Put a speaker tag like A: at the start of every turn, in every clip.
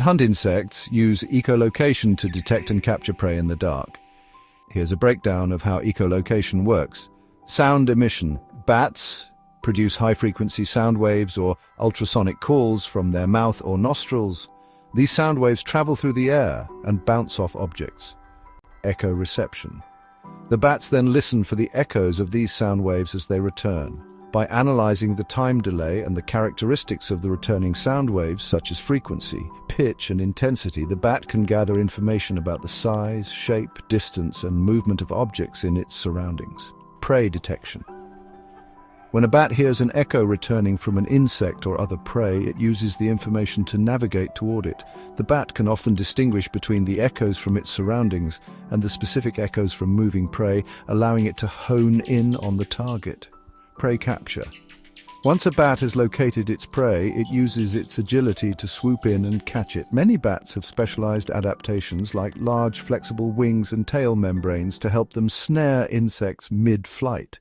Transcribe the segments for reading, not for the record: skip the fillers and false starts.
A: Hunt insects use echolocation to detect and capture prey in the dark. Here's a breakdown of how echolocation works. Sound emission. Bats produce high-frequency sound waves or ultrasonic calls from their mouth or nostrils. These sound waves travel through the air and bounce off objects. Echo reception. The bats then listen for the echoes of these sound waves as they return. By analyzing the time delay and the characteristics of the returning sound waves, such as frequency, pitch, and intensity, the bat can gather information about the size, shape, distance, and movement of objects in its surroundings. Prey detection. When a bat hears an echo returning from an insect or other prey, it uses the information to navigate toward it. The bat can often distinguish between the echoes from its surroundings and the specific echoes from moving prey, allowing it to hone in on the target. Prey capture. Once a bat has located its prey, it uses its agility to swoop in and catch it. Many bats have specialized adaptations like large flexible wings and tail membranes to help them snare insects mid-flight.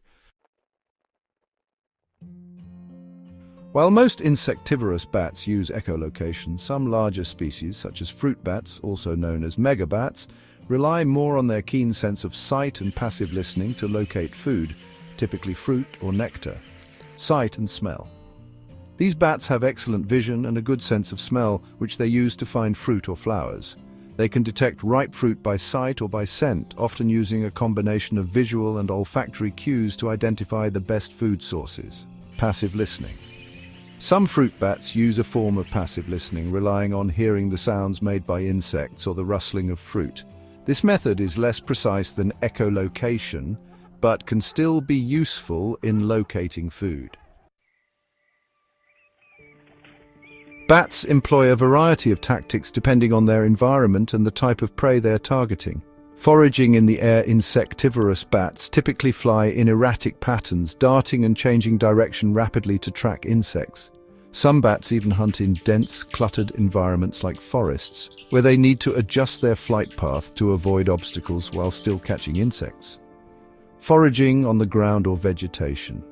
A: While most insectivorous bats use echolocation, some larger species, such as fruit bats, also known as megabats, rely more on their keen sense of sight and passive listening to locate food, typically fruit or nectar. Sight and smell. These bats have excellent vision and a good sense of smell, which they use to find fruit or flowers. They can detect ripe fruit by sight or by scent, often using a combination of visual and olfactory cues to identify the best food sources. Passive listening. Some fruit bats use a form of passive listening, relying on hearing the sounds made by insects or the rustling of fruit. This method is less precise than echolocation, but can still be useful in locating food. Bats employ a variety of tactics depending on their environment and the type of prey they are targeting. Foraging in the air, insectivorous bats typically fly in erratic patterns, darting and changing direction rapidly to track insects. Some bats even hunt in dense, cluttered environments like forests, where they need to adjust their flight path to avoid obstacles while still catching insects. Foraging on the ground or vegetation.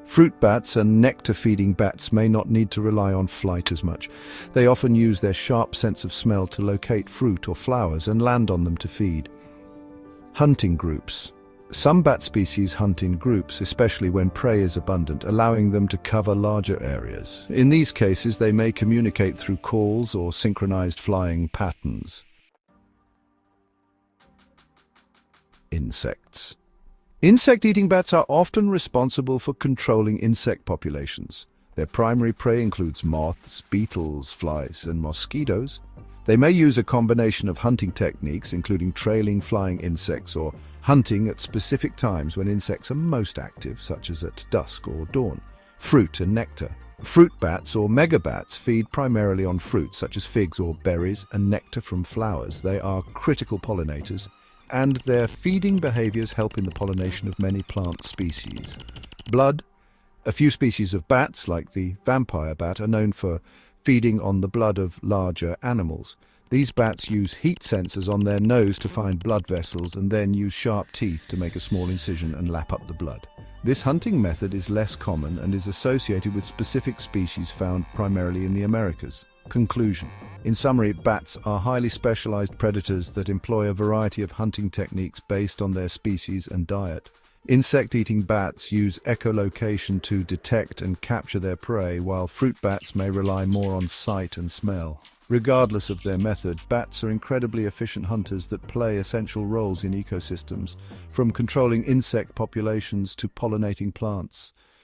A: Fruit bats and nectar-feeding bats may not need to rely on flight as much. They often use their sharp sense of smell to locate fruit or flowers and land on them to feed. Hunting groups. Some bat species hunt in groups, especially when prey is abundant, allowing them to cover larger areas. In these cases, they may communicate through calls or synchronized flying patterns. Insects. Insect-eating bats are often responsible for controlling insect populations. Their primary prey includes moths, beetles, flies, and mosquitoes. They may use a combination of hunting techniques, including trailing flying insects or hunting at specific times when insects are most active, such as at dusk or dawn. Fruit and nectar. Fruit bats or megabats feed primarily on fruit, such as figs or berries, and nectar from flowers. They are critical pollinators, and their feeding behaviors help in the pollination of many plant species. Blood. A few species of bats, like the vampire bat, are known for feeding on the blood of larger animals. These bats use heat sensors on their nose to find blood vessels and then use sharp teeth to make a small incision and lap up the blood. This hunting method is less common and is associated with specific species found primarily in the Americas. Conclusion. In summary, bats are highly specialized predators that employ a variety of hunting techniques based on their species and diet. Insect-eating bats use echolocation to detect and capture their prey, while fruit bats may rely more on sight and smell. Regardless of their method, bats are incredibly efficient hunters that play essential roles in ecosystems, from controlling insect populations to pollinating plants.